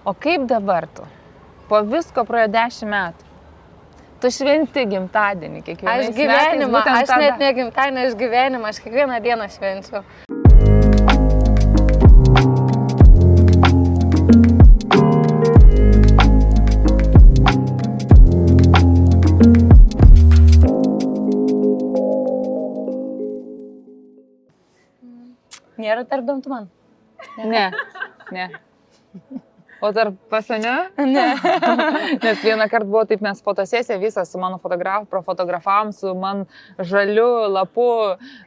O kaip dabar tu? Po visko praėjo 10 metų. Tu šventi gimtadienį kiekvienais Aš gyvenimą, metais. aš net ne gimtadienį, aš gyvenimą, aš kiekvieną dieną švenčiu. Nėra tarp dantų man? Ne. O tarp pasane? Ne. Nes vieną kartą buvo taip, mes fotosesiją visą su mano profotografavom su man žaliu lapu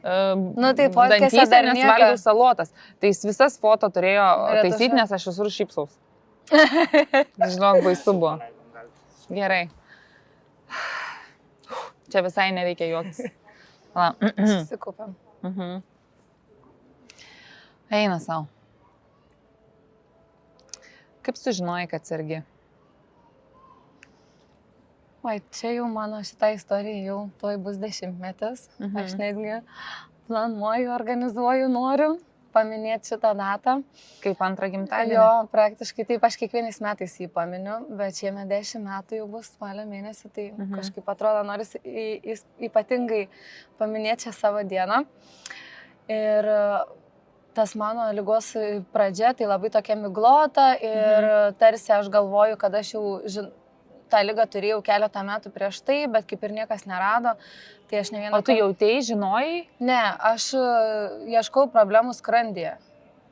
Tai podcast'e dar nes nieko. valgiau salotas. Tai jis visas foto turėjo Retušą. taisyti, nes aš visur šypsaus. Žinok, baisu buvo. Gerai. Čia visai nereikia juoktis. Susikupam. Eina savo. Kaip sužinojai, kad sergi? Oi, čia jau mano šitą istoriją jau tuoj bus 10-metis. Aš netgi planuoju, organizuoju, noriu paminėti šitą datą. Kaip antrą gimtadienį? Jo, praktiškai taip, aš kiekvienais metais jį paminiu, bet šiame 10 metų jau bus spalio mėnesį, tai kažkaip atrodo, norisi ypatingai paminėti šią savo dieną. Ir tas mano ligos pradžia, tai labai tokia miglota ir tarsi aš galvoju, kad aš jau tą ligą turėjau keletą metų prieš tai, bet kaip ir niekas nerado, tai aš ne vieną... O tu jautėjai, žinojai? Ne, aš ieškau problemų skrandyje.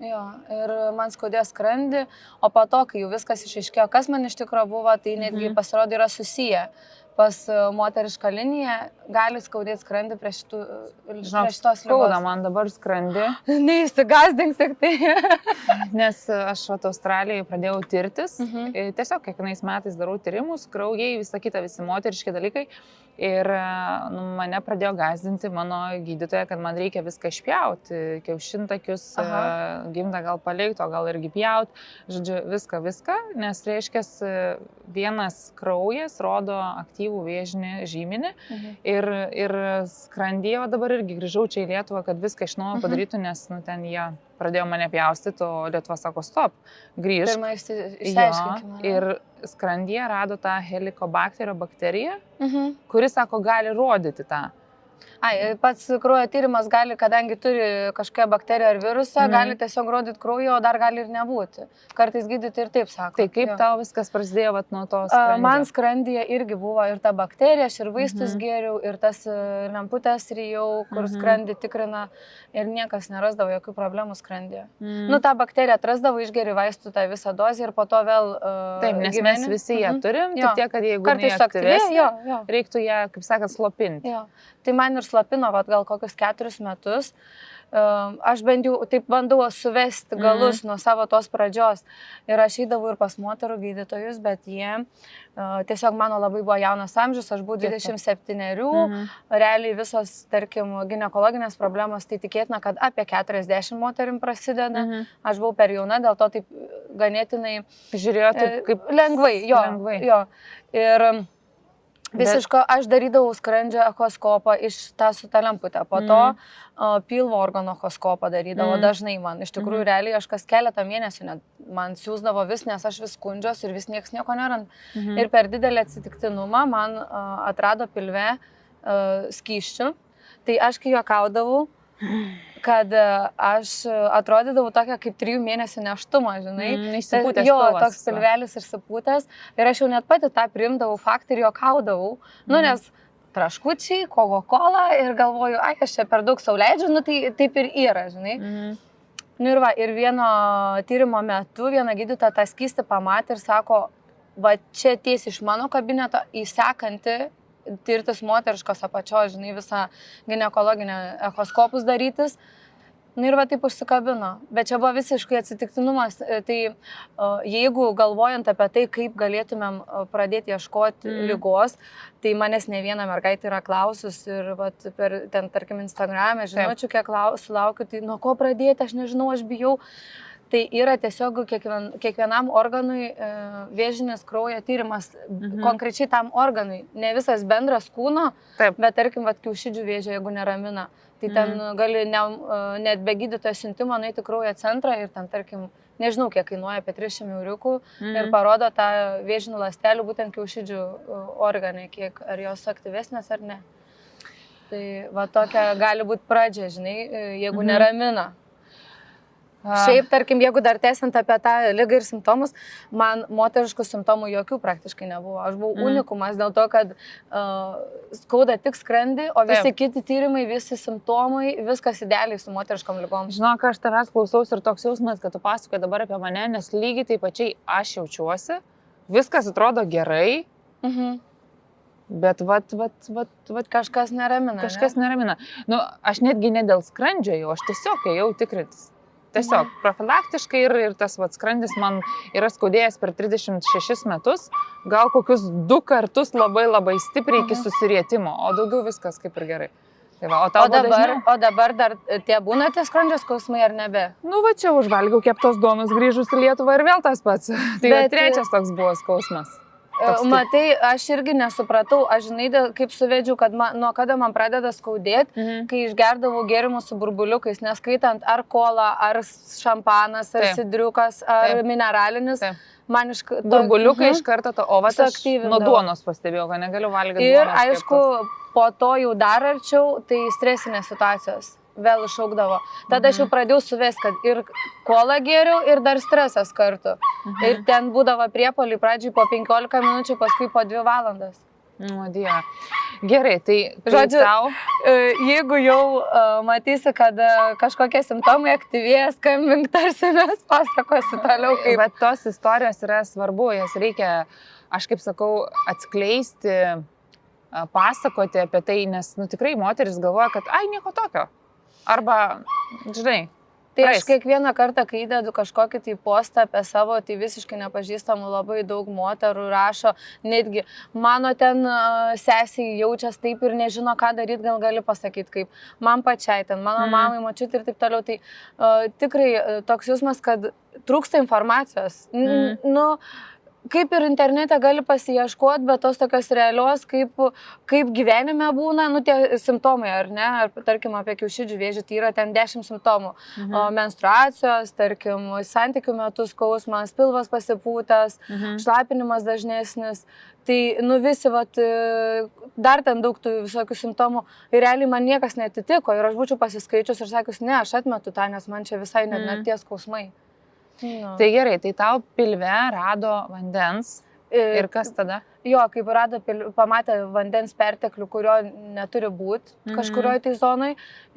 Jo, ir man skaudėjo skrandį, o po to, kai jau viskas išaiškėjo, kas man iš tikrųjų buvo, tai netgi pasirodė yra susiję. Pas moterišką liniją gali skaudėti skrandį prie šitos ligos. Skauda man dabar skrandį. Neįsigazdink tik tai. Nes aš Australijai pradėjau tirtis. Tiesiog kiekvienais metais darau tyrimus, kraujai, visą kitą, visi moteriški dalykai. Ir mane pradėjo gazdinti mano gydytoja, kad man reikia viską išpjauti. Kiaušintakius, gimdą gal palikti, o gal irgi pjauti. Žodžiu, viską. Nes reiškia, vienas kraujas rodo aktyvų vėžinį žymenį. Ir skrandyje, o dabar irgi grįžau čia į Lietuvą, kad viską iš naujo padarytų, nes ten jie pradėjo mane pjaustyti, o Lietuva sako stop, grįžk. Pirmą išsiaiškinkime. Ir skrandyje rado tą helikobakterio bakteriją, kuri, sako, gali rodyti tą. Pats kraujo tyrimas gali, kadangi turi kažkokią bakteriją ar virusą, gali tiesiog rodyti kraujo, o dar gali ir nebūti. Kartais gydyti ir taip sako. Tai kaip tau viskas prasidėjo nuo to skrandžio? Man skrandyje irgi buvo ir ta bakterija, aš ir vaistus gėriau, ir tas lemputės rijau, kur skrandį tikrina ir niekas nerasdavo jokių problemų skrandyje. Ta bakterija atrasdavo, išgeri vaistų tą visą dozę ir po to vėl taip, nes mes visi ją turim, tik tiek, kad jeigu neaktyvesnė, reiktų ją, kaip sakant, slopinti. Tai man ir slopino gal kokius 4 metus. Aš bent jau taip bandau suvesti galus nuo savo tos pradžios. Ir aš eidavau ir pas moterų gydytojus, bet jie tiesiog mano labai buvo jaunas amžius, aš buvau 27-erių, realiai visos, tarkim, ginekologinės problemos, tai tikėtina, kad apie 40 moterim prasideda. Aš buvau per jauna, dėl to taip ganėtinai žiūrėjau taip kaip lengvai. Jo. Ir visiško, aš darydavau skrandžio echoskopą su tą lemputę, po to pilvo organo echoskopą darydavo dažnai man. Iš tikrųjų, realiai aš kas keletą mėnesių man siūsdavo vis, nes aš vis skundžios ir vis nieks nieko nerand. Ir per didelį atsitiktinumą man atrado pilve skysčių. Tai aš kai juokaudavau, kad aš atrodydavau tokia kaip 3 mėnesių nėštumą, žinai. Išsipūtęs jo, pilvas. toks pilvelis išsipūtęs. Ir aš jau net pati tą priimdavau faktą ir juokaudavau. Nes traškučiai, Coca-Cola ir galvoju, aš čia per daug sau leidžiu, tai taip ir yra, žinai. Ir vieno tyrimo metu viena gydytoja tą skystį pamatė ir sako, va čia tiesiai iš mano kabineto įsekanti tirtis moteriškos apačios, žinai, visą ginekologinę echoskopus darytis. Ir va taip užsikabino. Bet čia buvo visiškai atsitiktinumas. Tai jeigu galvojant apie tai, kaip galėtumėm pradėti ieškoti ligos, tai manęs ne viena mergaitė yra klausus ir per ten, tarkim, Instagram'e, žinučių, kiek sulaukiu, tai nuo ko pradėti, aš nežinau, aš bijau. Tai yra tiesiog kiekvienam organui vėžinis kraujo tyrimas, konkrečiai tam organui. Ne visas bendras kūno, bet tarkim, kiaušidžių vėžio, jeigu neramina. Tai ten gali net be gydytojo siuntimo nueiti kraujo centrą ir ten, tarkim, nežinau, kiek kainuoja, apie 300 euriukų ir parodo tą vėžinių ląstelių, būtent kiaušidžių organai, kiek ar jos aktyvesnės ar ne. Tai va tokia gali būti pradžia, žinai, jeigu neramina. Šiaip, tarkim, jeigu dar tęsiant apie tą ligą ir simptomus, man moteriškų simptomų jokių praktiškai nebuvo. Aš buvau unikumas dėl to, kad skauda tik skrandį, o visi kiti tyrimai, visi simptomai, viskas idealiai su moteriškom ligom. Žinok, aš tavęs klausaus ir toks jausmas, kad tu pasakoji dabar apie mane, nes lygiai taip pačiai aš jaučiuosi, viskas atrodo gerai, bet kažkas neramina. Kažkas neramina. Nu, aš netgi ne dėl skrandžio jau, aš tiesiog ėjau tikrintis. Tiesiog profilaktiškai ir tas skrandis man yra skaudėjęs per 36 metus, gal kokius 2 kartus labai stipriai iki susirietimo, o daugiau viskas kaip ir gerai. Tai va, o dabar dar tie būna tie skrandžio skausmai ar nebe? Nu va čia užvalgiau keptos duonos grįžus į Lietuvą ir vėl tas pats. Tai bet trečias toks buvo skausmas. Matai, aš irgi nesupratau, aš žinai, kaip suvedžiau, kad nuo kada man pradeda skaudėti, kai išgerdavau gėrimus su burbuliukais, neskaitant ar kola, ar šampanas, ar sidriukas, ar mineralinis. Man burbuliukai iš karto to, o vas aš nuo duonos pastebėjau, kad negaliu valgyti duonos. Ir aišku, po to jau dar arčiau, tai stresinės situacijos vėl išaugdavo. Tada aš jau pradėjau suvesti, kad ir kolą gėriau, ir dar stresas kartu. Ir ten būdavo priepuoliai pradžiai po 15 minučių, paskui po 2 valandas. O Dieve. Gerai, tai žodžiu, jeigu jau matysi, kad kažkokie simptomai aktyvėja, skambink, tarsi mes pasakosi toliau. Bet tos istorijos yra svarbu, jas reikia, aš kaip sakau, atskleisti, pasakoti apie tai, nes tikrai moteris galvoja, kad ai, nieko tokio. Arba, žinai, tai aš kiekvieną kartą, kai įdedu kažkokį tai postą apie savo, tai visiškai nepažįstamų labai daug moterų rašo, netgi mano ten sesiai jaučias taip ir nežino, ką daryti, gal gali pasakyti, kaip man pačiai ten, mano mamai, močiutė ir taip toliau. Tai tikrai toks jausmas, kad trūksta informacijos. Kaip ir internete gali pasiieškoti, bet tos tokios realios, kaip gyvenime būna, tie simptomai, ar ne, ar tarkim apie kiaušidžių vėžį, tai yra ten 10 simptomų. Menstruacijos, tarkim, santykių metu skausmas, pilvas pasipūtęs, šlapinimas dažnesnis. Tai visi, dar ten daug tų visokių simptomų ir realiai man niekas netitiko ir aš būčiau pasiskaičius ir sakius, ne, aš atmetu tą, nes man čia visai net tie skausmai. Tai gerai, tai tau pilve rado vandens ir kas tada? Jo, kaip rado, pamatė vandens perteklių, kurio neturi būti kažkurioje tai zonai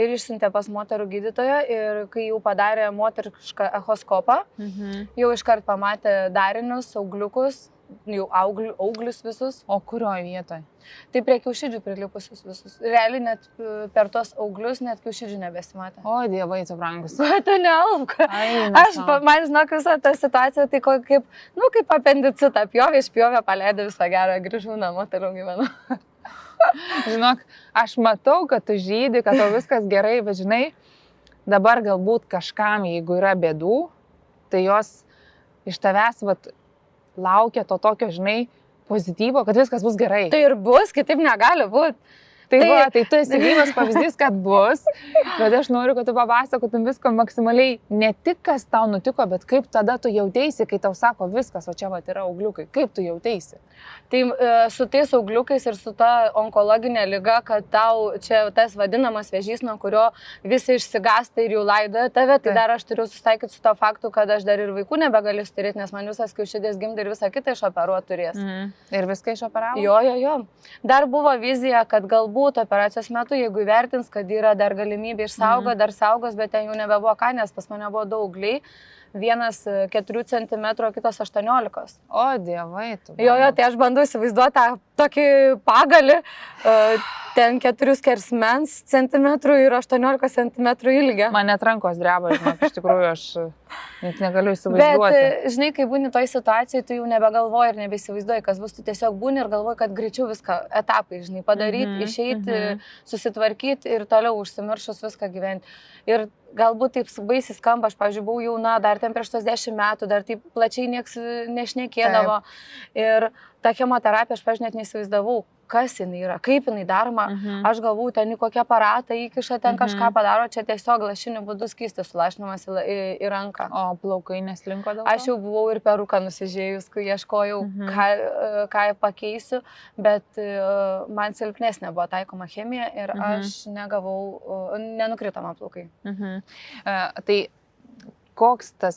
ir išsiuntė pas moterų gydytoją ir kai jau padarė moterišką echoskopą, jau iškart pamatė darinius, augliukus, jau auglius visus. O kurioje vietoje? Tai prie kiaušidžių prilipusius visus. Realiai net per tos auglius net kiaušidžių nebesimatė. O Dievai, tu brangus. Tu nealk. Man žinok, visą tą situaciją, tai kaip apendicitą išpjovė, paleido visą gerą, grįžau namo, toliau gyvenu. Žinok, aš matau, kad tu žydi, kad tau viskas gerai, bet žinai, dabar galbūt kažkam, jeigu yra bėdų, tai jos iš tavęs laukia to tokio, žinai, pozityvo, kad viskas bus gerai. Tai ir bus, kitaip negali būti. Tai tu esi gyvas pavyzdys, kad bus, bet aš noriu, kad tu papasakotum visko maksimaliai, ne tik kas tau nutiko, bet kaip tada tu jauteisi, kai tau sako viskas, o čia yra augliukai, kaip tu jauteisi? Tai su tais augliukais ir su ta onkologinė liga, kad tau čia tas vadinamas vėžys, nuo kurio visi išsigąsta ir jau laidoja tave, tai dar aš turiu susitaikyti su to faktu, kad aš dar ir vaikų nebegaliu turėti, nes man visas kiaušidės gimdė ir visą kitą išoperuoti turės. Ir viską išoperavo? Jo. Dar buvo vizija, kad galbūt operacijos metu, jeigu įvertins, kad yra dar galimybė išsaugo, dar saugos, bet ten jau nebebuvo ką, nes pas mane buvo daug augliai. Vienas 4 cm, kitas 18. O Dievai, tu. Jo, tai aš bandau įsivaizduoti tą tokį pagalį, ten 4 skersmens centimetrų ir 18 centimetrų ilgio. Man net rankos dreba, žinok, iš tikrųjų aš net negaliu įsivaizduoti. Bet, žinai, kai būni toj situacijai, tu jau nebegalvoji ir nebeįsivaizduoji, kas bus, tu tiesiog būni ir galvoji, kad greičiau viską etapai, žinai, padaryti, išeiti, susitvarkyti ir toliau užsimiršus viską gyventi. Ir galbūt taip baisiai skamba, aš, pavyzdžiui, buvau jauna, dar ten prieš tos 10 metų, dar taip plačiai nieks nešnekėdavo. Ir tą chemoterapiją aš, pavyzdžiui, net neįsivaizdavau, kas jinai yra, kaip jinai daroma. Aš galvoju, ten į kokią aparatą įkiša, ten kažką padaro, čia tiesiog lašiniu būdu skystis sulašinamas į ranką. O plaukai neslinko daug? Aš jau buvau ir peruką nusižiūrėjus, kai ieškojau, ką pakeisiu, bet man silpnesnė buvo taikoma chemija ir aš negavau, nenukrito man plaukai. Tai koks tas,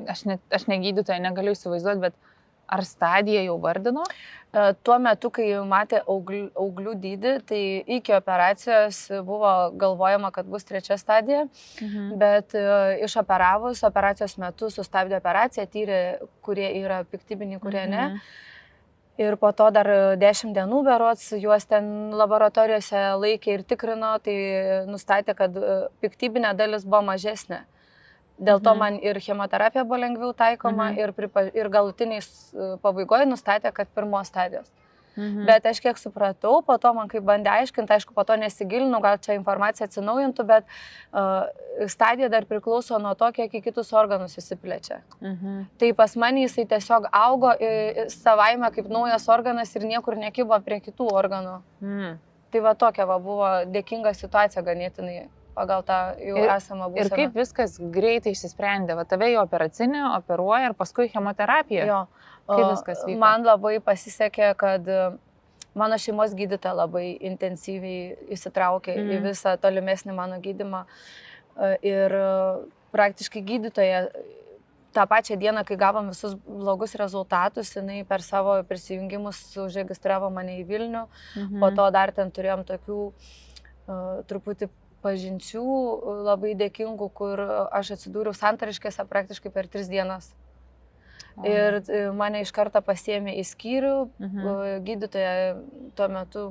aš negydytoja, negaliu įsivaizduoti, bet ar stadiją jau vardino? Tuo metu, kai matė auglių dydį, tai iki operacijos buvo galvojama, kad bus 3 stadija, bet išoperavus operacijos metu sustabdė operaciją, tyrė, kurie yra piktybiniai, kurie ne. Ir po to dar 10 dienų berods juos ten laboratorijose laikė ir tikrino, tai nustatė, kad piktybinė dalis buvo mažesnė. Dėl to man ir chemoterapija buvo lengviau taikoma ir galutiniais pabaigoje nustatė, kad 1 stadijos. Bet aš kiek supratau, po to man kaip bandė aiškinti, aišku, po to nesigilinau, gal čia informacija atsinaujintų, bet stadija dar priklauso nuo to, kiek į kitus organus įsiplečia. Tai pas mane jisai tiesiog augo savaime kaip naujas organas ir niekur nekibo prie kitų organų. Tai va tokia buvo dėkinga situacija ganėtinai pagal tą jau esamą būseną. Ir kaip viskas greitai išsisprendė? Va tave į operacinę operuoja ir paskui chemoterapija. Jo. Kaip viskas vyko? Man labai pasisekė, kad mano šeimos gydytoja labai intensyviai įsitraukė į visą tolimesnį mano gydymą. Ir praktiškai gydytoja tą pačią dieną, kai gavom visus blogus rezultatus, jinai per savo prisijungimus užregistravo mane į Vilnių. Po to dar ten turėjom tokių truputį pažinčių labai dėkingų, kur aš atsidūriau Santariškėse praktiškai per 3 dienas. Ir mane iš karto pasiėmė į skyrių, gydytoja tuo metu,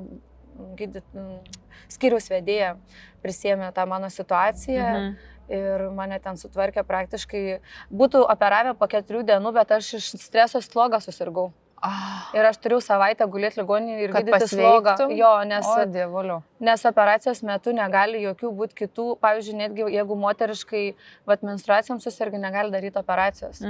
skyriaus vedėja prisėmė tą mano situaciją ir mane ten sutvarkė praktiškai. Būtų operavę po 4 dienų, bet aš iš streso slogą susirgau. Ir aš turėjau savaitę gulėti ligoninėje ir gydyti slogą. Jo, nes operacijos metu negali jokių būti kitų, pavyzdžiui, netgi jeigu moteriškai menstruacijom susirgi, negali daryti operacijos.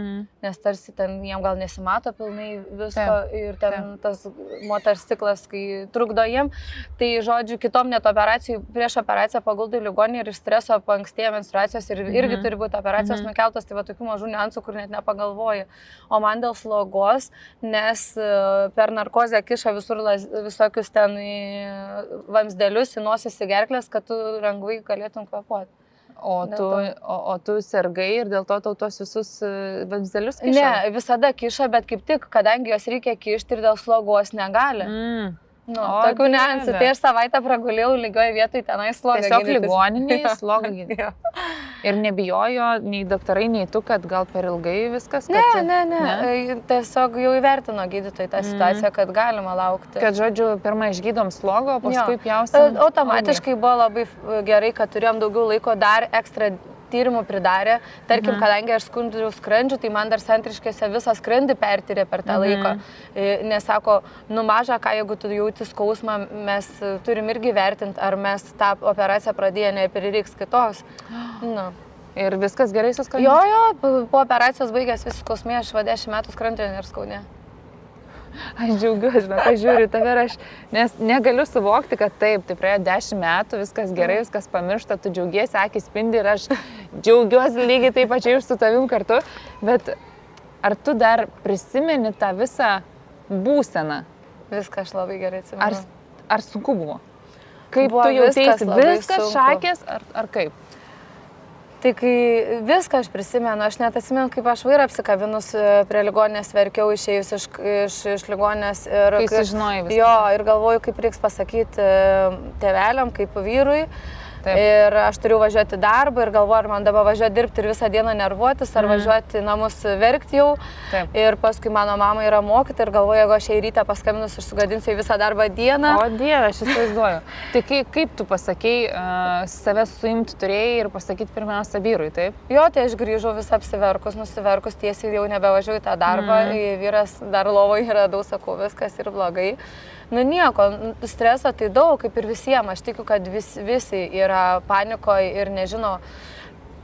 Nes tarsi ten jiem gal nesimato pilnai visko ir ten tas moters ciklas, kai trukdo jiem. Tai žodžiu, kitom net operacijų, prieš operaciją paguldai ligoninėje ir iš streso paankstėja menstruacijos ir irgi turi būti operacijos nukeltos, tai va tokių mažų niuansų, kur net nepagalvoji. O man dėl slogos, nes per narkozę kiša visur visokius ten vamzdelius į nosis, į gerklės, kad tu lengvai galėtum kvėpuoti. O tu sergai ir dėl to tau tos visus vamzdelius kiša? Ne, visada kiša, bet kaip tik, kadangi jos reikia kišti ir dėl slogos negali. Tokių niuansų. Tai aš savaitę pragulėjau lygioje vietoje tenai slogą. Tiesiog ligoninėje slogą gydyti. Ir nebijojo nei daktarai, nei tu, kad gal per ilgai viskas? Ne. Tiesiog jau įvertino gydytojai tą situaciją, kad galima laukti. Kad, žodžiu, pirmą išgydom slogą, o paskui pjausim. Automatiškai buvo labai gerai, kad turėjom daugiau laiko, dar ekstra tyrimų pridarė. Tarkim, kadangi aš skundžiau skrandžių, tai man dar Santariškėse visą skrandį pertyrė per tą laiką. Nes sako, maža, ką jeigu tu jauti skausmą, mes turim irgi vertinti, ar mes tą operaciją pradėję neprireiks kitos. Ir viskas gerai su skrandžiu? Jo, po operacijos baigęs visi skausmė, aš 10 metų skrandžio nerskaunė. Aš džiaugiuosi, aš žiūriu tave ir aš negaliu suvokti, kad taip, tai praėjo 10 metų, viskas gerai, viskas pamiršta, tu džiaugiesi, akis spindi ir aš džiaugiuosi lygiai taip pačiai ir su tavim kartu, bet ar tu dar prisimeni tą visą būseną? Viską aš labai gerai atsimenu. Ar sunku buvo? Kaip tu jautėsi, viskas šakės ar kaip? Tai kai viską aš prisimenu, aš net atsimenu, kaip aš vairą apsikabinus prie ligoninės verkiau išėjus iš ligoninės. Kai sužinojai viską. Jo, ir galvoju, kaip reiks pasakyti tėveliam, kaip vyrui. Taip. Ir aš turiu važiuoti darbą ir galvoju, ar man dabar važiuoti dirbti ir visą dieną nervuotis, ar važiuoti namus verkti jau. Taip. Ir paskui mano mama yra mokyta ir galvoju, jeigu aš į rytą paskambinus, aš sugadinsiu visą darbą dieną. O Dieve, aš įsivaizduoju. Tai kaip tu pasakei, save suimti turėjai ir pasakyti pirmiausia vyrui, taip? Jo, tai aš grįžau visą apsiverkus, nusiverkus, tiesiai jau nebevažiuoju į tą darbą. Vyras dar lovoje radau, sakau, viskas ir blogai. Nieko, streso tai daug, kaip ir visiems. Aš tikiu, kad visi yra panikoje ir nežino,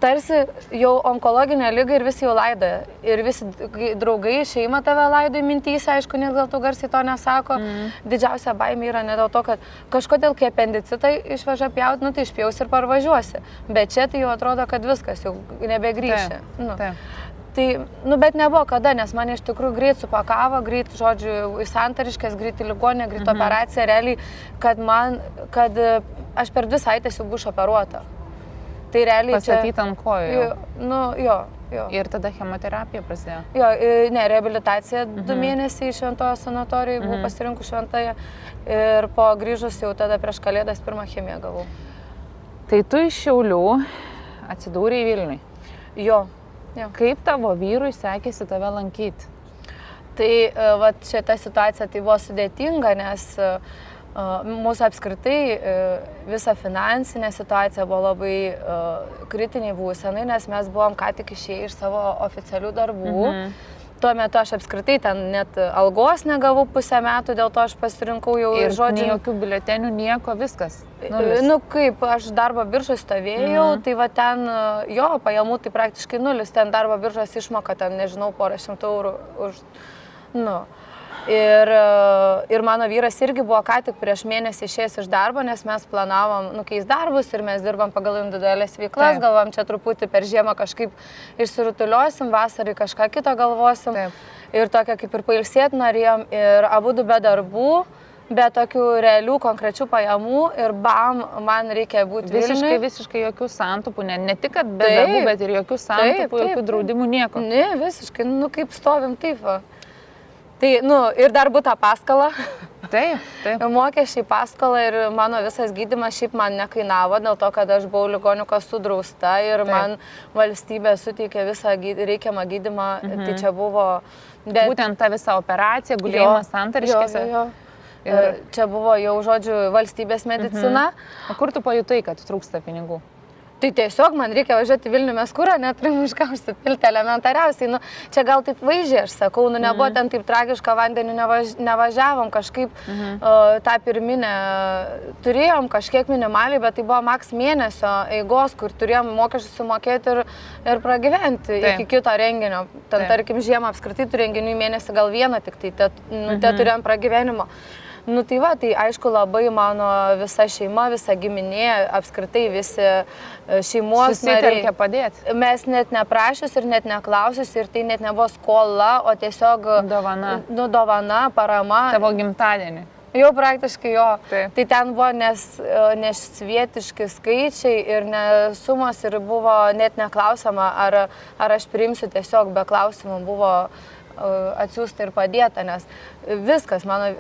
tarsi jau onkologinė lyga ir visi jau laidoja. Ir visi draugai, šeima tave laidoja mintyse, aišku, net gal tu garsiai to nesako. Didžiausia baimė yra ne dėl to, kad kažkodėl, kai apendicitai išveža pjaut, nu tai išpjaus ir parvažiuosi. Bet čia tai jau atrodo, kad viskas jau nebegrįši. Tai, bet nebuvo kada, nes mane iš tikrųjų greit supakavo, greit, žodžiu, į santariškės, greit į ligoninę, greit operaciją, realiai, kad aš per 2 savaitės jau buvau operuota. Tai realiai pastatyta ant kojų. Jo. Ir tada chemoterapija prasidėjo? Jo, reabilitacija 2 mėnesiai Šventojo sanatorijoje, buvau pasirinkų Šventąją ir po grįžus jau tada prieš Kalėdas 1 chemiją gavau. Tai tu iš Šiaulių atsidūrei Vilniui? Jo. Kaip tavo vyrui sekėsi tave lankyti? Tai šita situacija tai buvo sudėtinga, nes mūsų apskritai visa finansinė situacija buvo labai kritiniai būsenai, nes mes buvom ką tik išėję iš savo oficialių darbų. Tuo metu aš apskritai ten net algos negavau 1,5 metų, dėl to aš pasirinkau jau ir žodžiu. Jokių biuletenių, nieko, viskas. Kaip aš darbo biržoje stovėjau, tai va ten jo pajamų tai praktiškai 0, ten darbo biržos išmoka, ten nežinau, porą 100 eurų už... Ir mano vyras irgi buvo ką tik prieš mėnesį išėjęs iš darbo, nes mes planavom nukeisti darbus ir mes dirbam pagal individualias veiklas, galvom čia truputį per žiemą kažkaip išsirutuliosim, vasarai kažką kitą galvosim. Ir tokia kaip ir pailsėti norėjom ir abudu be darbų, be tokių realių konkrečių pajamų ir bam, man reikia būti Vilniuje. Visiškai jokių santupų, ne tik kad be darbų, bet ir jokių santupų, jokių draudimų, nieko. Ne, visiškai, kaip stovim taip. Tai, ir dar būtų paskolą. Taip. Mokesčiai paskolą ir mano visas gydymas šiaip man nekainavo, dėl to, kad aš buvau ligonių kasų drausta ir man valstybė suteikė visą reikiamą gydymą. Tai čia buvo... Būtent ta visa operacija, gulėjimas santariškėse. Čia buvo jau, žodžiu, valstybės medicina. O kur tu pajutai, kad trūksta pinigų? Tai tiesiog man reikia važiuoti Vilnių, mes kurą neturim už ką užsipilti elementariausiai. Čia gal taip vaizdžiai aš sakau, nebuvo ten taip tragiška, vandeniu nevažiavom, kažkaip tą pirminę turėjom kažkiek minimaliai, bet tai buvo maks mėnesio eigos, kur turėjom mokesčius sumokėti ir pragyventi iki kito renginio. Ten tarkim žiemą apskritai tų renginių mėnesį gal vieną tik tai turėjom pragyvenimo. Tai aišku labai mano visa šeima, visa giminė, apskritai visi šeimos nariai. Susitelkė padėti. Mes net neprašius ir net neklausius ir tai net nebuvo skola, o tiesiog dovana, parama. Tavo gimtadienį. Jau praktiškai jo. Taip. Tai ten buvo nesvietiški skaičiai ir sumos ir buvo net neklausama, ar aš priimsiu, tiesiog be klausimų buvo atsiųsta ir padėta, nes viskas mano...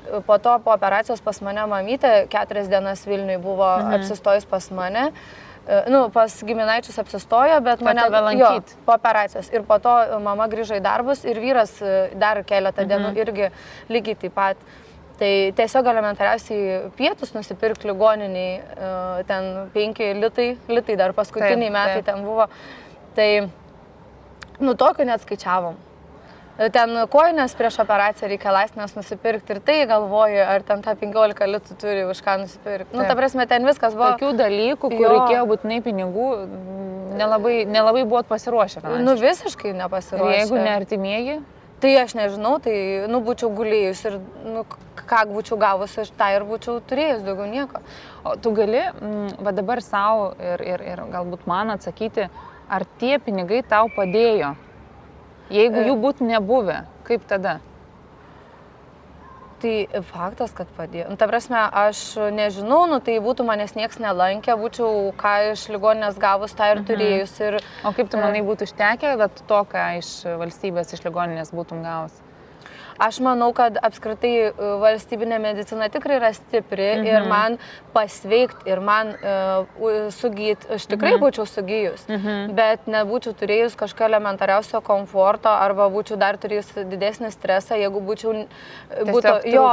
Po to po operacijos pas mane mamytė 4 dienas Vilniui buvo apsistojus pas mane. Pas giminaičius apsistojo, bet mane po operacijos. Ir po to mama grįžo į darbus ir vyras dar keletą dienų irgi lygiai taip pat. Tai tiesiog elementariausiai pietus nusipirkti ligoniniai, ten 5 litai dar paskutiniai metai ten buvo. Tai, tokių net skaičiavom. Ten kojines prieš operaciją reikia laisvės nusipirkti ir tai galvoju, ar ten tą 15 litų turi už ką nusipirkti. Ta prasme, ten viskas buvo... Tokių dalykų, kur reikėjo būtinai pinigų, nelabai buvot pasiruošę. Visiškai nepasiruošę. Ir jeigu ne artimieji? Tai aš nežinau, tai būčiau gulėjus ir ką būčiau gavus, aš tą ir būčiau turėjus, daugiau nieko. O tu gali dabar savo ir galbūt man atsakyti, ar tie pinigai tau padėjo? Jeigu jų būtų nebuvę, kaip tada? Tai faktas, kad padėjo. Ta prasme, aš nežinau, tai būtų manęs nieks nelankė, būčiau ką iš ligoninės gavus, tą ir turėjus. O kaip tu manai būtų užtekę, bet to, ką iš valstybės, iš ligoninės būtum gavus? Aš manau, kad apskritai valstybinė medicina tikrai yra stipri ir man pasveikti ir man sugyti, aš tikrai būčiau sugijus, bet nebūčiau turėjus kažkokio elementariausio komforto arba būčiau dar turėjus didesnį stresą, jeigu būčiau,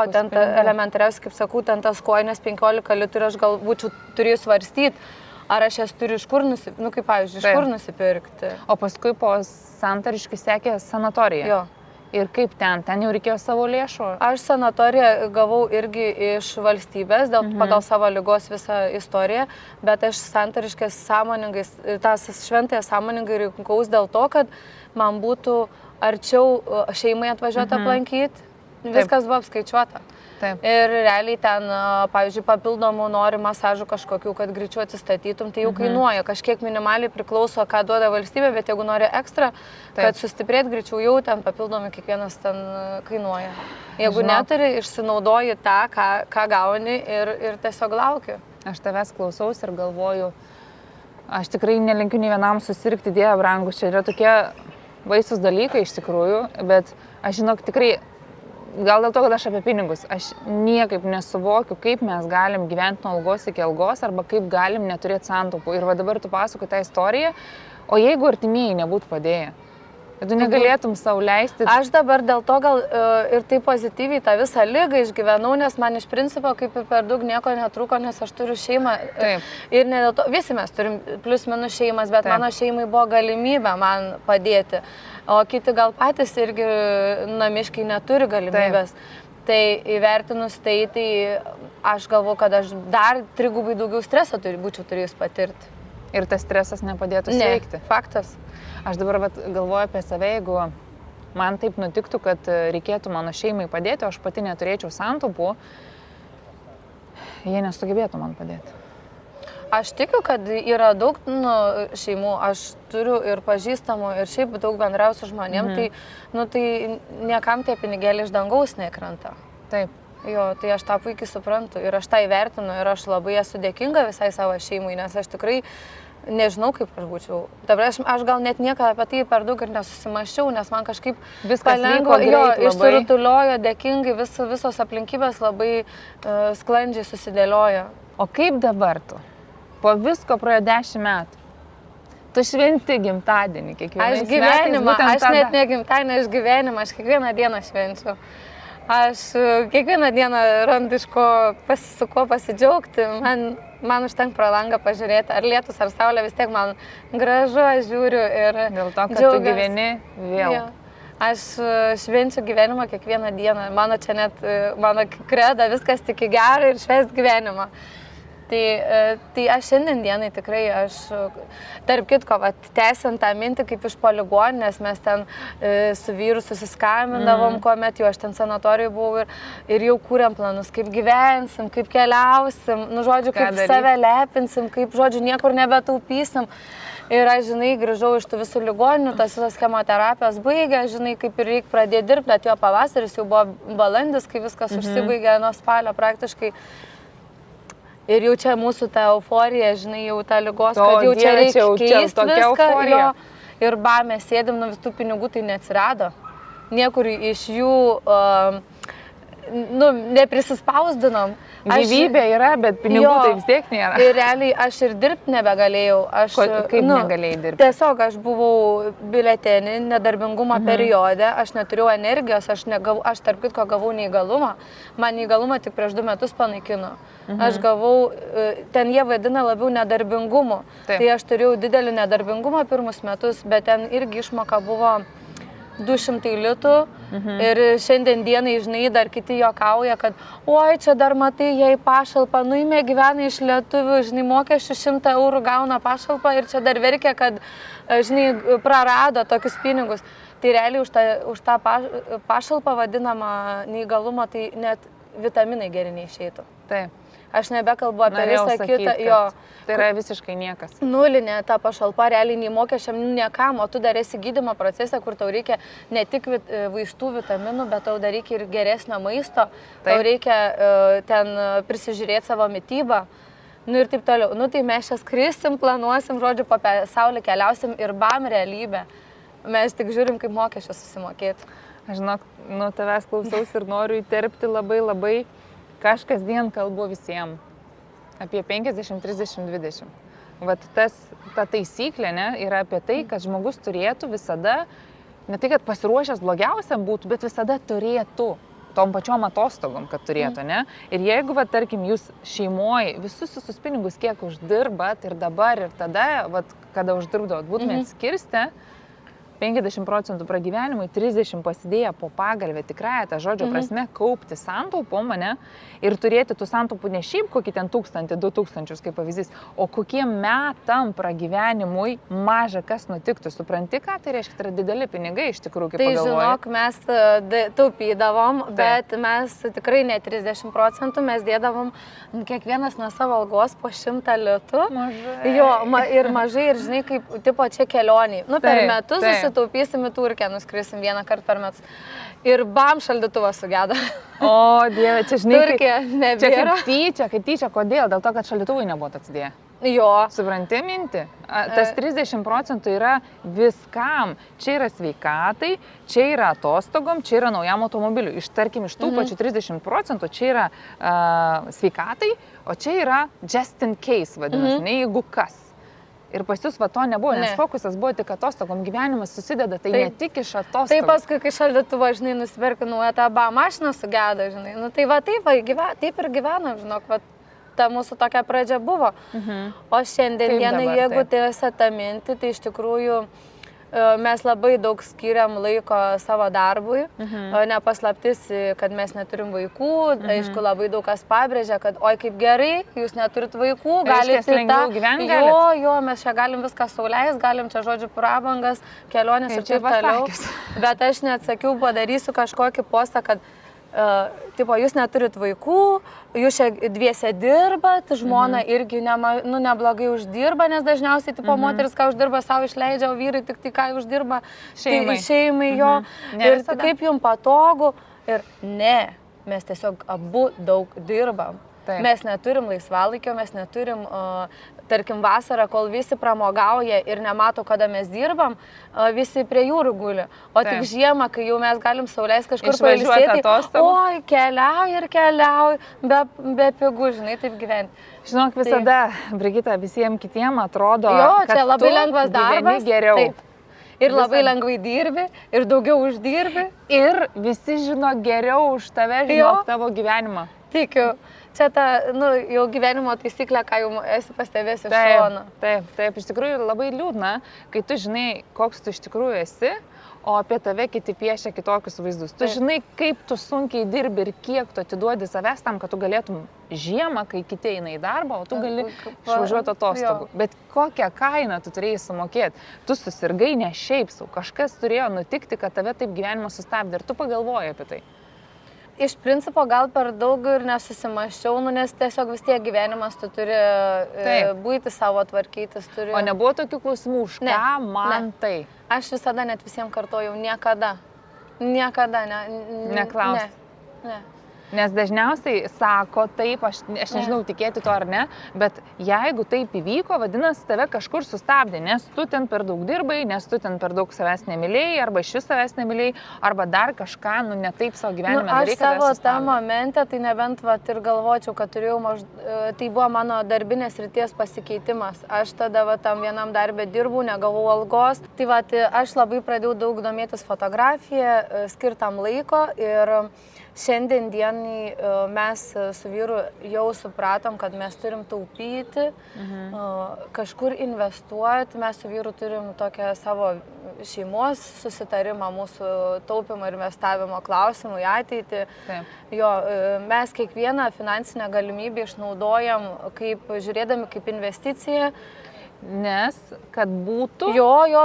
ten elementariausiai, kaip sakau, ten tas kojines 15 litų ir aš gal būčiau turėjus svarstyti, ar aš jas turiu iš kur nusipirkti, kaip pavyzdžiui, iš kur nusipirkti. O paskui po santariškai sekė sanatorija. Jo. Ir kaip ten jau reikėjo savo lėšų? Aš sanatoriją gavau irgi iš valstybės, pagal savo ligos visą istoriją, bet aš santariškės sąmoningai, tas šventąją sąmoningai rinkaus dėl to, kad man būtų arčiau šeimai atvažiuoti aplankyti. Viskas buvo apskaičiuota. Taip. Ir realiai ten, pavyzdžiui, papildomų nori masažų kažkokių, kad greičiau atsistatytum, tai jau kainuoja. Kažkiek minimaliai priklauso, ką duoda valstybė, bet jeigu nori ekstra, kad sustiprėt greičiau, jau ten papildomai kiekvienas ten kainuoja. Jeigu neturi, išsinaudoji tą, ką gauni ir tiesiog lauki. Aš tavęs klausaus ir galvoju, aš tikrai nelinkiu nei vienam susirgti, Dieve brangus, čia yra tokie baisus dalykai iš tikrųjų, bet aš žinok tikrai, gal dėl to, kad aš apie pinigus, aš niekaip nesuvokiu, kaip mes galim gyventi nuo algos iki algos arba kaip galim neturėti santaupų. Ir va dabar tu pasakoji tą istoriją, o jeigu artimieji nebūtų padėję, tu negalėtum sau leisti. Aš dabar dėl to gal ir taip pozityviai tą visą ligą išgyvenau, nes man iš principo kaip ir per daug nieko netrūko, nes aš turiu šeimą. Taip. Ir ne dėl to, visi mes turim plius minus šeimas, bet mano šeimai buvo galimybė man padėti. O kiti gal patys irgi namiškai neturi galimybės. Taip. Tai įvertinus tai aš galvoju, kad aš dar 3 gubai daugiau streso būčiau turėjus patirti. Ir tas stresas nepadėtų sveikti. Ne, faktas. Aš dabar galvoju apie save, jeigu man taip nutiktų, kad reikėtų mano šeimai padėti, o aš pati neturėčiau santaupų, jie nesugebėtų man padėti. Aš tikiu, kad yra daug šeimų, aš turiu ir pažįstamų, ir šiaip daug bendrausių žmonėm, tai niekam tie pinigėliai iš dangaus nekrenta. Taip. Jo, tai aš tą puikiai suprantu ir aš tą įvertinu ir aš labai esu dėkinga visai savo šeimai, nes aš tikrai nežinau, kaip aš būčiau. Dabar aš gal net niekada apie tai per daug ir nesusimaščiau, nes man kažkaip viskas vyko greit, išsirutuliojo dėkingai, visos aplinkybės labai sklandžiai susidėliojo. O kaip dabar tu? Po visko praėjo 10 metų. Tu šventi gimtadienį kiekvienais metais. Aš gyvenimą, aš tada. net ne gimtadienį, aš gyvenimą, aš kiekvieną dieną švenčiu. Aš kiekvieną dieną randu iš ko pasidžiaugti. Man užtenka pro langą pažiūrėti, ar lietus, ar saulė, vis tiek man gražu, aš žiūriu ir dėl to, kad džiaugiuosi. Tu gyveni vėl. Jo. Aš švenčiu gyvenimą kiekvieną dieną. Mano čia net, mano kreda, viskas tik į gerą ir švęst gyvenimą. Tai aš šiandien dienai tikrai, tarp kitko, tęsiant tą mintį kaip iš poligoninės, mes ten su vyru susiskambindavom, kuomet jau aš ten sanatorijoje buvau ir jau kūrėm planus, kaip gyvensim, kaip keliausim, žodžiu, kaip save lepinsim, kaip, žodžiu, niekur nebetaupysim. Ir aš, grįžau iš tų visų ligoninių, tas visos chemoterapijos baigė, kaip ir reikia pradėti dirbti, atėjo pavasaris, jau buvo balandis, kai viskas užsibaigė nuo spalio praktiškai. Ir jau čia mūsų ta euforija, jau ta ligos, kad jau čia reikia keisti viską. Ir mes sėdim, vis tų pinigų tai neatsirado. Niekur iš jų neprisispausdinom. Gyvybė yra, bet pinigų tai vis tiek nėra. Ir realiai aš ir dirbti nebegalėjau. Kaip negalėjai dirbti? Tiesiog aš buvau biuletenį, nedarbingumo periode, aš neturėjau energijos, aš tarp kitko gavau neįgalumą. Man neįgalumą tik prieš 2 metus panaikino. Aš gavau, ten jie vadina labiau nedarbingumu. Tai aš turėjau didelį nedarbingumą pirmus metus, bet ten irgi išmoka buvo 200 litų ir šiandien dienai, dar kiti juokauja, kad oi, čia dar matai, jei pašalpą, nuimė gyvena iš lietuvių, mokesčių 100 eurų gauna pašalpą ir čia dar verkia, kad, prarado tokius pinigus. Tai realiai už tą pašalpą vadinamą neįgalumą, tai net vitaminai geri neišeitų. Taip. Aš nebekalbu apie visą kitą. Tai yra visiškai niekas. Nulinė ta pašalpa, realiai nei mokesčiam, niekam, o tu dar esi gydymo procese, kur tau reikia ne tik vaistų, vitaminų, bet tau dar reikia ir geresnio maisto, tau reikia ten prisižiūrėti savo mitybą. Ir taip toliau. Tai mes čia skrisim, planuosim, žodžiu, po pasaulį keliausim ir bam realybė. Mes tik žiūrim, kaip mokesčius susimokėti. Aš žinok, nuo tavęs klausaus ir noriu įterpti labai. Kažkas dien kalbu visiems apie 50, 30, 20. Vat ta taisyklė yra apie tai, kad žmogus turėtų visada, ne tai, kad pasiruošęs blogiausiam būtų, bet visada turėtų tom pačiom atostogom, kad turėtų, ne? Ir jeigu, tarkim, jūs šeimoje visus pinigus, kiek uždirbat ir dabar ir tada, kada uždirbdavot, būtumėt skirstę, 50% pragyvenimui, 30% pasidėję po pagalbę, tikrąją tą žodžio prasme, kaupti santaupom, ne, ir turėti tų santaupų ne šiaip kokį ten 1000-2000 kaip pavyzdys, o kokiem metam pragyvenimui maža kas nutiktų. Supranti, ką tai reiškia, tai yra dideli pinigai iš tikrųjų, kaip pagalvoji. Tai žinok, mes taupydavom, bet mes tikrai ne 30%, mes dėdavom kiekvienas nuo savo algos po 100 litų. Mažai. Jo, ir mažai, ir žinai, kaip tipo čia kelioniai. Nu, per metus susitaupysim į Turkiją, nuskrisim vieną kartą per metus. Ir bam, šaldytuvas sugeda. O, Dieve, čia žinai, Turkija nebėra. Čia kaip tyčia, kodėl? Dėl to, kad šaldytuvai nebuvo atsidėję. Jo. Supranti mintį? Tas 30% yra viskam. Čia yra sveikatai, čia yra atostogom, čia yra naujam automobiliui. Tarkim, iš tų pačių 30% čia yra sveikatai, o čia yra just in case, vadinasi, ne jeigu kas. Ir pas jūs va to nebuvo, nes fokusas buvo tik atostogom, gyvenimas susideda, tai ne tik iš atostogų. Tai paskui, kai šaldytuvą, žinai, nusipirka naują tą mašiną sugeda, žinai, nu tai va taip ir gyvenam, žinok, va ta mūsų tokia pradžia buvo. O šiandien dienai, jeigu tęsia tą mintį, tai iš tikrųjų mes labai daug skiriam laiko savo darbui, nepaslaptis, kad mes neturim vaikų, aišku, labai daug kas pabrėžia, kad oi kaip gerai, jūs neturit vaikų, galite lengviau gyventi. Jo, mes čia galim viską sauliais, galim čia žodžiu prabangas, kelionės ir taip toliau. Bet aš neatsakiau, padarysiu kažkokį postą, kad tipo, jūs neturit vaikų, jūs čia dviese dirbat, žmona irgi neblogai uždirba, nes dažniausiai tipo, moteris ką uždirba, savo išleidžia, o vyrai tik tai ką uždirba šeimai jo. Ir kaip jums patogu. Ir ne, mes tiesiog abu daug dirbam. Mes neturim laisvalaikio, mes neturim, tarkim, vasarą, kol visi pramogauja ir nemato, kada mes dirbam, visi prie jūrų guli. O tik žiemą, kai jau mes galim sauliais kažkur pailsėti, oi, keliauj, be pigų, žinai, taip gyventi. Žinok, visada, Brigita, visiems kitiems atrodo, kad čia labai lengvas darbas. Geriau. Taip. Ir labai lengvai dirbi, ir daugiau uždirbi. Ir visi žino geriau už tave, žinok, tavo gyvenimą. Tikiu. Čia ta, jau gyvenimo taisyklė, ką jau esi pastebėjęs iš šono. Taip, iš tikrųjų labai liūdna, kai tu žinai, koks tu iš tikrųjų esi, o apie tave kiti piešia kitokius vaizdus. Tu žinai, kaip tu sunkiai dirbi ir kiek tu atiduodi savęs tam, kad tu galėtum žiemą, kai kiti eina į darbą, o tu gali išvažiuoti atostogų. Bet kokią kainą tu turėjai sumokėti? Tu susirgai ne šiaip sau, kažkas turėjo nutikti, kad tave taip gyvenimas sustabdė ir tu pagalvoji apie tai. Iš principo gal per daug ir nesusimaščiau, nes tiesiog vis tiek gyvenimas tu turi būti savo tvarkytis. O nebuvo tokių klausimų, už ką man tai? Aš visada net visiems kartojau, niekada. Niekada, Neklaus. Ne. Nes dažniausiai sako taip, aš nežinau tikėti to ar ne, bet jeigu taip įvyko, vadinasi, tave kažkur sustabdė, nes tu ten per daug dirbai, nes tu ten per daug savęs nemylėjai, arba iš vis savęs nemylėjai, arba dar kažką, ne taip savo gyvenime darai, kad aš savo tą momentą, tai nebent ir galvočiau, kad turėjau, tai buvo mano darbinės ryties pasikeitimas. Aš tada tam vienam darbė dirbau, negavau algos, tai aš labai pradėjau daug domėtis fotografiją, skirtam laiko ir šiandien dienai mes su vyru jau supratom, kad mes turim taupyti, kažkur investuoti. Mes su vyru turim tokią savo šeimos susitarimą, mūsų taupimo ir investavimo klausimų į ateitį. Jo, mes kiekvieną finansinę galimybę išnaudojam, žiūrėdami kaip investiciją. Nes, kad būtų,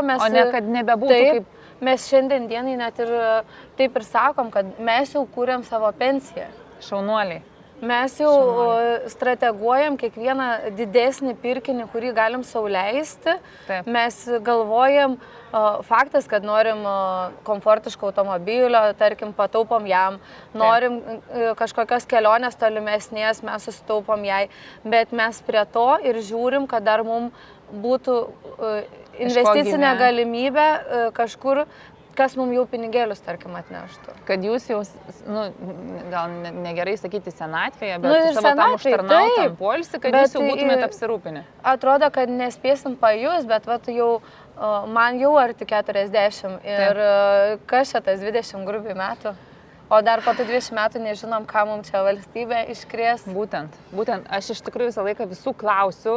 mes, o ne kad nebebūtų kaip... Mes šiandien dienai net ir taip ir sakom, kad mes jau kūrėm savo pensiją. Šaunuoliai. Mes jau strateguojam kiekvieną didesnį pirkinį, kurį galim sau leisti. Mes galvojam, faktas, kad norim komfortiško automobilio, tarkim, pataupom jam, norim kažkokios kelionės tolimesnės, mes susitaupom jai, bet mes prie to ir žiūrim, kad dar mums būtų investicinė galimybė kažkur, kas mums jau pinigėlius, tarkim, atneštų. Kad jūs jau, gal negerai sakyti senatvėje, bet savo tam užtarnautam poilsį, kad jūs jau būtumėte apsirūpinę. Atrodo, kad nespėsim pajus, bet jau man jau arti 40 ir kas čia tas 20 grubiai metų. O dar po 20 metų nežinom, ką mums čia valstybė iškrės. Būtent. Aš iš tikrųjų visą laiką visų klausiu,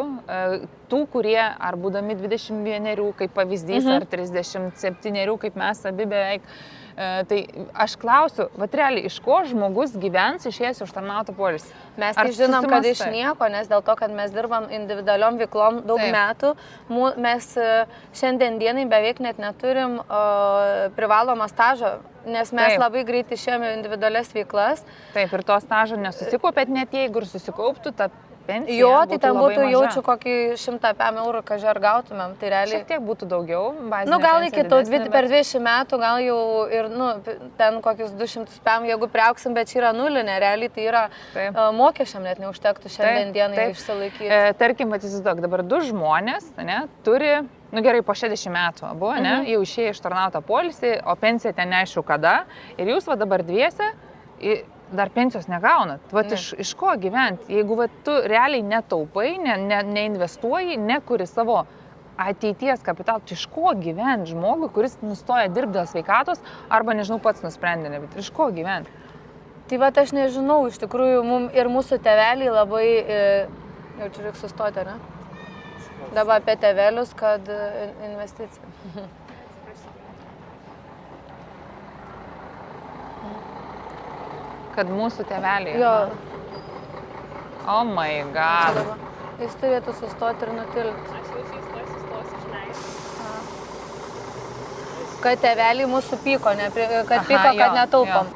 tų, kurie ar būdami 21 kaip pavyzdys, ar 37 kaip mes abi beveik, tai aš klausiu, vat realiai, iš ko žmogus gyvens išėjęs užtarnautą poilsį? Mes tai žinom, kad iš nieko, nes dėl to, kad mes dirbam individualiom veiklom daug metų, mes šiandien dienai beveik net neturim privalomą stažą, nes mes labai greit išėjome individualias veiklas. Taip, ir to stažo nesusikaupėt, net jeigu ir susikauptų, ta pensija jo, tai ten būtų maža. Jaučiu kokį 100 eurų, kažkai ar gautumėm. Tai realiai... Šiek tiek būtų daugiau, bazinė Nu, gal iki to per 20 metų, gal jau ir, ten kokius 200 PM, jeigu priauksim, bet čia yra nulinė, realiai tai yra mokesčiam net neužtektų šiandien dienai išsilaikyti. Tarkim, atsisizduok, dabar 2 žmonės, ne, turi, gerai, po 60 metų abu, ne, jau išėję ištarnautą poilsį, o pensija ten neaišku kada, ir jūs va dabar dviese, dar pensijos negaunat. Vat iš ko gyventi? Jeigu tu realiai netaupai, neinvestuoji, nekuri savo ateities kapitalą, tai iš ko gyventi žmogui, kuris nustoja dirbti dėl sveikatos, arba, nežinau, pats nusprendė, bet iš ko gyventi? Tai va, aš nežinau, iš tikrųjų, ir mūsų tėveliai labai, jau čia reikia sustoti, ne? Dabar apie tėvelius, kad investicija. Kad mūsų tėveliai. Jo. Oh my god. Jis turėtų sustoti ir nutilti. Aš jau šis sustos išleisiu. Kad tėveliai mūsų pyko, kad netaupom.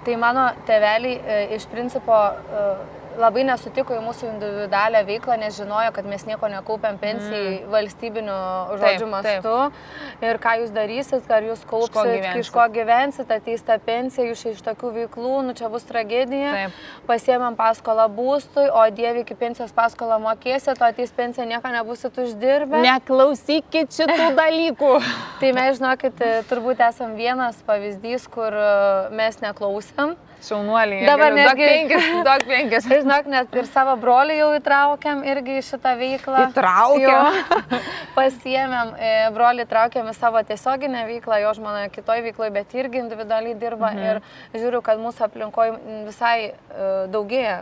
Tai mano tėveliai iš principo labai nesutiko į mūsų individualią veiklą, nes žinojo, kad mes nieko nekaupiam pensijai valstybiniu žodžiu mastu. Ir ką jūs darysit, ar jūs kaupsit, iš ko gyvensit, ateis ta pensija, jūs iš tokių veiklų, čia bus tragedija. Pasiėmėm paskolą būstui, o dieve iki pensijos paskolą mokėsit, o ateis pensija, nieko nebusit uždirbę. Neklausykit šitų dalykų. Tai mes, žinokit, turbūt esam vienas pavyzdys, kur mes neklausėm. Šaunuoliai. Dabar duok 5. Žinok, net ir savo brolį jau įtraukiam irgi į šitą veiklą. Įtraukiam? Pasiėmėm, brolį įtraukėm į savo tiesioginę veiklą, jo žmona kitoje veikloje, bet irgi individualiai dirba. Ir žiūriu, kad mūsų aplinkoje visai daugėja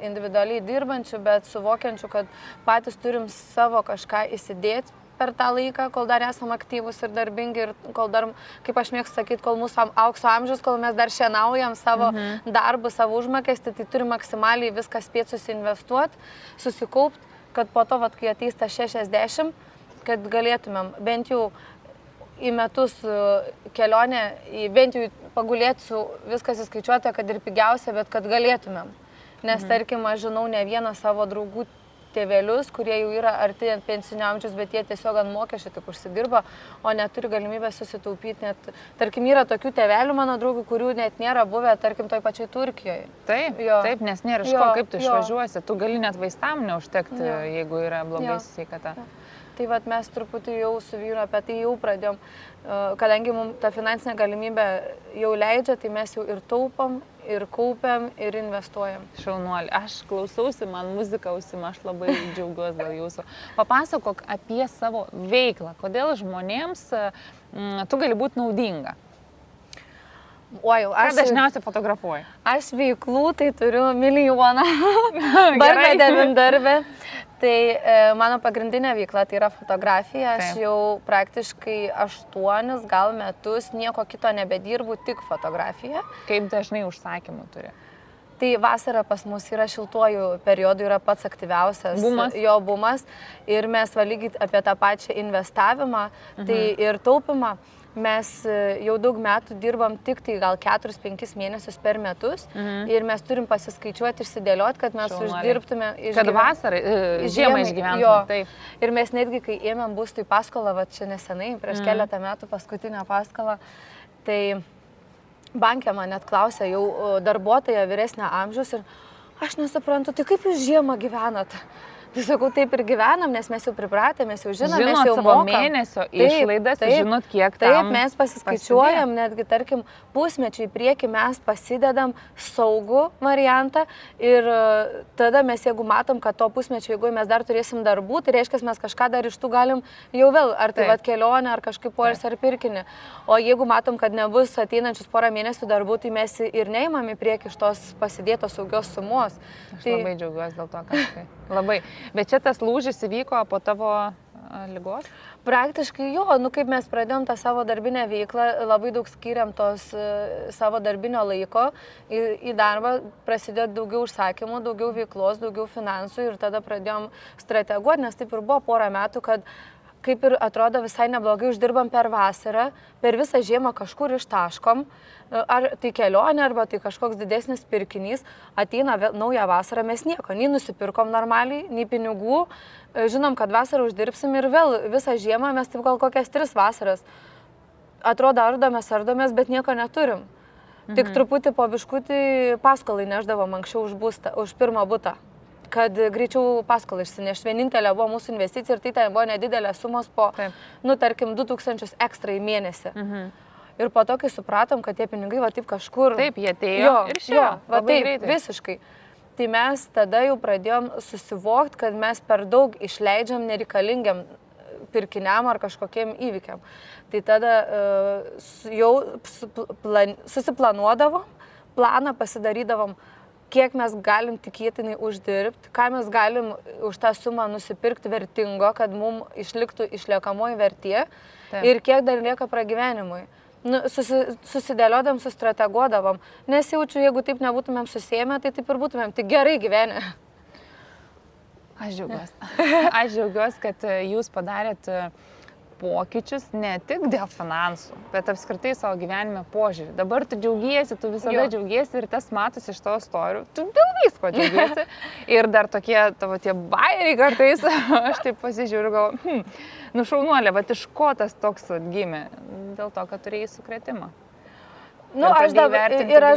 individualiai dirbančių, bet suvokiančių, kad patys turim savo kažką įsidėti per tą laiką, kol dar esam aktyvus ir darbingi ir kol dar, kaip aš mėgstu sakyti, kol mūsų aukso amžius, kol mes dar šienaujam savo darbų, savo užmokestį, tai turim maksimaliai viską spėti susiinvestuoti, susikaupti, kad po to, kai ateis ta 60, kad galėtumėm bent jau į metus kelionę, bent jau pagulėti su viskas įskaičiuota, kad ir pigiausia, bet kad galėtumėm. Nes tarkim, aš žinau ne vieną savo draugų tėvelius, kurie jau yra arti pensinio amžiaus, bet jie tiesiog ant mokesčių tik užsidirba, o neturi galimybę susitaupyti. Net, tarkim, yra tokių tėvelių mano draugų, kurių net nėra buvę, tarkim, toj pačiai Turkijoje. Taip, taip, nes nėra iš ko, kaip tu išvažiuosi. Tu gali net vaistam neužtekti, jeigu yra blogai sveikata. Tai vat mes truputį jau su vyru apie tai jau pradėjom, kadangi mums ta finansinė galimybė jau leidžia, tai mes jau ir taupam, ir kaupiam, ir investuojam. Šaunuolį, aš klausausi, man muzika ausima, aš labai džiaugiuosi dėl jūsų. Papasakok apie savo veiklą, kodėl žmonėms tu gali būti naudinga. Aš dažniausiai fotografuoju. Aš veiklų tai turiu milijoną, barba devindarbė. Tai mano pagrindinė veikla tai yra fotografija. Aš jau praktiškai 8 gal metus nieko kito nebedirbu, tik fotografiją. Kaip dažnai užsakymų turi? Tai vasara pas mus yra šiltuoju periodu, yra pats aktyviausias jo bumas. Ir mes lygiai apie tą pačią investavimą tai ir taupimą. Mes jau daug metų dirbam tik tai gal 4-5 mėnesius per metus ir mes turim pasiskaičiuoti, išsidėlioti, kad mes uždirbtume kad vasarą, žiemą išgyventume. Taip. Ir mes netgi, kai ėmėm būstui paskolą, va čia nesenai, prieš keletą metų paskutinę paskolą, tai bankė man net klausė jau darbuotoja vyresnio amžiaus ir aš nesuprantu, tai kaip jūs žiemą gyvenat? Tai sakau, taip ir gyvenam, nes mes jau pripratę, mes jau žinom, mes jau savo mėnesio išlaidas, žinot, kiek tam. Taip, mes pasiskaičiuojam, netgi, tarkim, pusmečiai į priekį mes pasidedam saugų variantą ir tada mes, jeigu matom, kad to pusmečio, jeigu mes dar turėsim darbų, tai reiškia, mes kažką dar iš tų galim jau vėl, ar tai vat kelionę, ar kažkaip poilsį, ar pirkinį. O jeigu matom, kad nebus ateinančius porą mėnesių darbų, tai mes ir neimam į priekį iš tos pasidėtos saugios sumos. Aš labai džiaugiuosi dėl to, kad labai. Bet čia tas lūžis įvyko po tavo ligos? Praktiškai jo, kaip mes pradėjom tą savo darbinę veiklą, labai daug skiriam tos savo darbinio laiko į darbą, prasidėjo daugiau užsakymų, daugiau veiklos, daugiau finansų ir tada pradėjom strateguoti, nes taip ir buvo porą metų, kad kaip ir atrodo visai neblogai uždirbam per vasarą, per visą žiemą kažkur ištaškom, ar tai kelionė, arba tai kažkoks didesnis pirkinys, ateina nauja vasara, mes nieko, nei nusipirkom normaliai, nei pinigų, žinom, kad vasarą uždirbsim ir vėl visą žiemą mes taip gal kokias 3 vasaras. Atrodo, ardomės, bet nieko neturim. Tik truputį po biškutį paskolai neždavom anksčiau už pirmą butą, kad greičiau paskolą išsinešti. Vienintelė buvo mūsų investicija ir tai ten buvo nedidelė sumos po, tarkim, 2000 ekstra į mėnesį. Ir po to, kai supratom, kad tie pinigai va taip kažkur... Taip, jie atėjo ir šio. Va taip, visiškai. Tai mes tada jau pradėjom susivokti, kad mes per daug išleidžiam nereikalingiam pirkiniam ar kažkokiem įvykiam. Tai tada jau susiplanuodavom, planą pasidarydavom, kiek mes galim tikėtinai uždirbti, ką mes galim už tą sumą nusipirkti vertingo, kad mums išliktų išliekamoji vertė ir kiek dar lieka pragyvenimui. Susidėliodam, sustrateguodavom. Nesijaučiu, jeigu taip nebūtumėm susėmę, tai taip ir būtumėm tik gerai gyvenę. Aš džiaugiuosi, kad jūs padarėt pokyčius ne tik dėl finansų, bet apskritai savo gyvenime požiūrį. Dabar tu džiaugiesi, tu visada džiaugiesi ir tas matosi iš tavo istorijų. Tu dėl visko džiaugiesi. Ir dar tokie tavo tie bairiai kartais, aš taip pasižiūriu, galvoju, šaunuolė, bet iš ko tas toks atgimė? Dėl to, kad turėjai sukrėtimą. Aš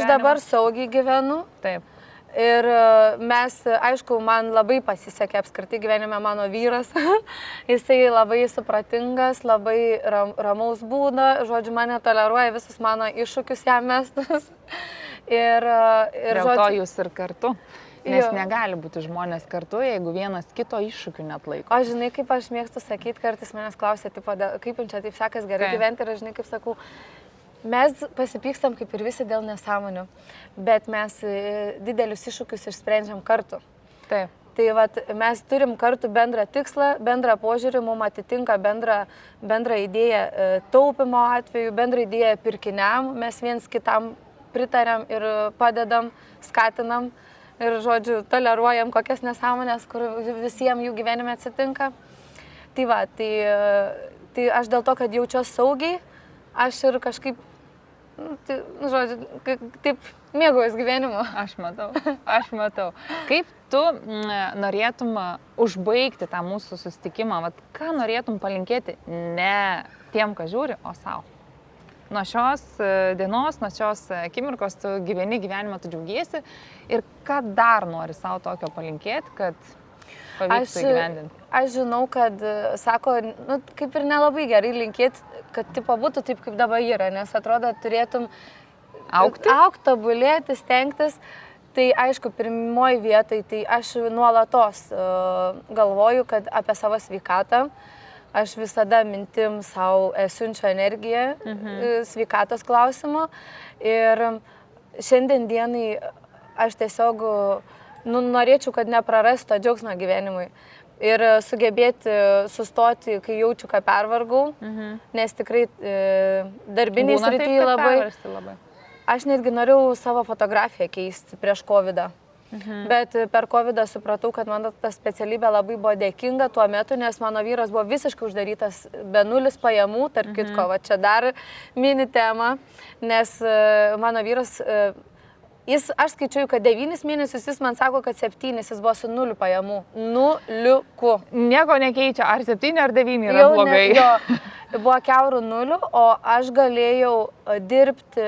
dabar saugiai gyvenu. Taip. Ir mes, aišku, man labai pasisekė apskritai gyvenime mano vyras. Jisai labai supratingas, labai ramaus būda, žodžiu, mane toleruoja visus mano iššūkius jam mestus. Dėl to jūs ir kartu. Nes negali būti žmonės kartu, jeigu vienas kito iššūkių net laiko. O žinai, kaip aš mėgstu sakyti, kartais manęs klausia, kaip jums čia taip sekas gerai gyventi ir aš žinai, kaip sakau, mes pasipykstam kaip ir visi dėl nesąmonių, bet mes didelius iššūkius išsprendžiam kartu. Taip. Tai vat, mes turim kartu bendrą tikslą, bendrą požiūrį, mums atitinka bendrą idėją taupimo atveju, bendrą idėją pirkiniam, mes viens kitam pritariam ir padedam, skatinam ir, žodžiu, toleruojam kokias nesąmonės, kur visiems jų gyvenime atsitinka. Tai va, tai aš dėl to, kad jaučiuosi saugiai, aš ir kažkaip, žodžiu, taip mėgaujuosi gyvenimu. Aš matau. Kaip tu norėtum užbaigti tą mūsų susitikimą? Vat, ką norėtum palinkėti ne tiem, kas žiūri, o savo? Nuo šios dienos, nuo šios akimirkos tu gyveni gyvenimą, tu džiaugiesi ir ką dar nori savo tokio palinkėti, kad pavyktų įgyvendinti? Aš žinau, kad, sako, kaip ir nelabai gerai linkėti, kad tipo būtų taip, kaip dabar yra, nes atrodo, turėtum augti, tobulėti, stengtis. Tai aišku, pirmoji vietai, tai aš nuolatos galvoju, kad apie savo sveikatą. Aš visada mintim savo siunčiu energiją sveikatos klausimu. Ir šiandien dienai aš tiesiog norėčiau, kad neprarastų džiaugsmą gyvenimui. Ir sugebėti sustoti, kai jaučiu, kad pervargau, nes tikrai darbiniai srityje labai. Aš netgi norėjau savo fotografiją keisti prieš COVID-ą. Bet per COVID-ą supratau, kad mano ta specialybė labai buvo dėkinga tuo metu, nes mano vyras buvo visiškai uždarytas be nulis pajamų, tarp kitko, va čia dar mini tema, nes mano vyras... Aš skaičiuoju, kad 9 mėnesius jis man sako, kad 7, jis buvo su 0 pajamų. Nuliuku. Nieko nekeičia, ar 7 ar 9 yra blogai. Buvo kiaurų 0, o aš galėjau dirbti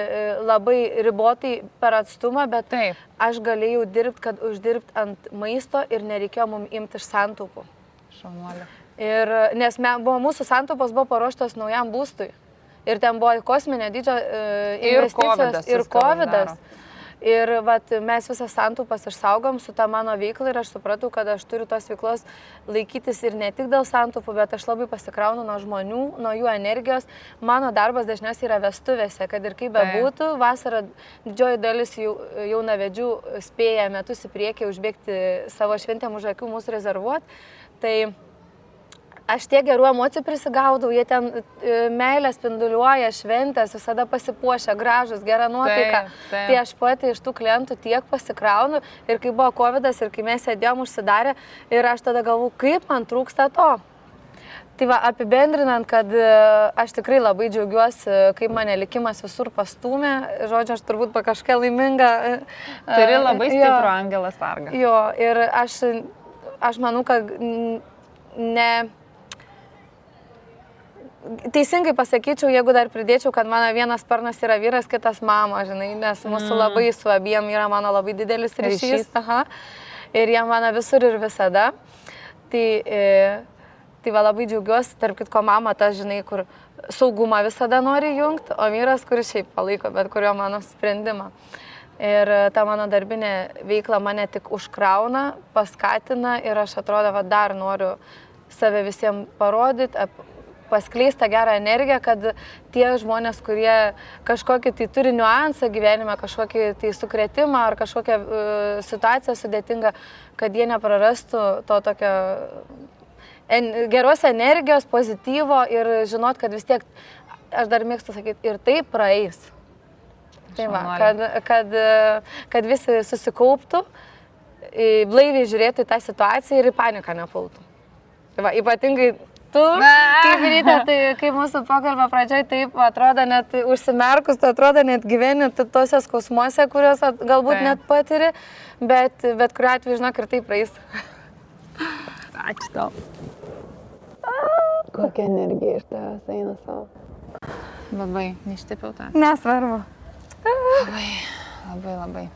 labai ribotai per atstumą, bet aš galėjau dirbti, kad uždirbti ant maisto ir nereikėjo mums imti iš santaupų. Šaunuolė. Nes mūsų santaupos buvo paruoštos naujam būstui. Ir ten buvo kosminė dydžio investicijos ir COVID-as. Ir vat, mes visą santaupas išsaugom su tą mano veiklą ir aš supratau, kad aš turiu tos veiklos laikytis ir ne tik dėl santaupų, bet aš labai pasikraunu nuo žmonių, nuo jų energijos. Mano darbas dažniausiai yra vestuvėse, kad ir kaip bebūtų, vasarą didžioji dalis jaunavedžių spėja metus į priekį užbėgti savo šventėm už akių mūsų rezervuoti. Tai aš tiek gerų emocijų prisigaudau, jie ten meilę spinduliuoja, šventės, visada pasipuošia, gražus, gera nuotaika. Tai aš pati iš tų klientų tiek pasikraunu ir kai buvo covidas ir kai mes sėdėjom užsidarę ir aš tada galvoju, kaip man trūksta to. Tai va, apibendrinant, kad aš tikrai labai džiaugiuosi, kaip mane likimas visur pastūmė, žodžiu, aš turbūt kažkokia laiminga. Turi labai stiprų angelą sargą. Jo, ir aš manau, kad teisingai pasakyčiau, jeigu dar pridėčiau, kad mano vienas sparnas yra vyras, kitas mama, žinai, nes mūsų labai su abiem yra mano labai didelis ryšys. Aha, ir jie mano visur ir visada. Tai va labai džiaugiuosi, tarp kitko mama ta, žinai, kur saugumą visada nori jungti, o vyras, kuris šiaip palaiko bet kurio mano sprendimą. Ir ta mano darbinė veikla mane tik užkrauna, paskatina ir aš atrodo, va dar noriu save visiems parodyti, paskleisti tą gerą energiją, kad tie žmonės, kurie kažkokį tai turi niuansą gyvenime, kažkokį tai sukrėtimą ar kažkokią situaciją sudėtingą, kad jie neprarastų to tokio geros energijos, pozityvo ir žinot, kad vis tiek, aš dar mėgstu sakyti, ir tai praeis. Tai va, kad visi susikauptų, blaiviai žiūrėtų į tą situaciją ir į paniką nepultų. Tai va, ypatingai tu, kaip ryte, tai kai mūsų pokalbio pradžioj taip atrodo, net užsimerkus, tai atrodo net gyveni tose skausmuose, kuriuos galbūt net patiri, bet kuriuo atveju, žinok, ir tai praeis. Ačiū tau. Kokia energija iš tavęs eina savo. Labai, neištepiau tą. Nesvarbu. Labai.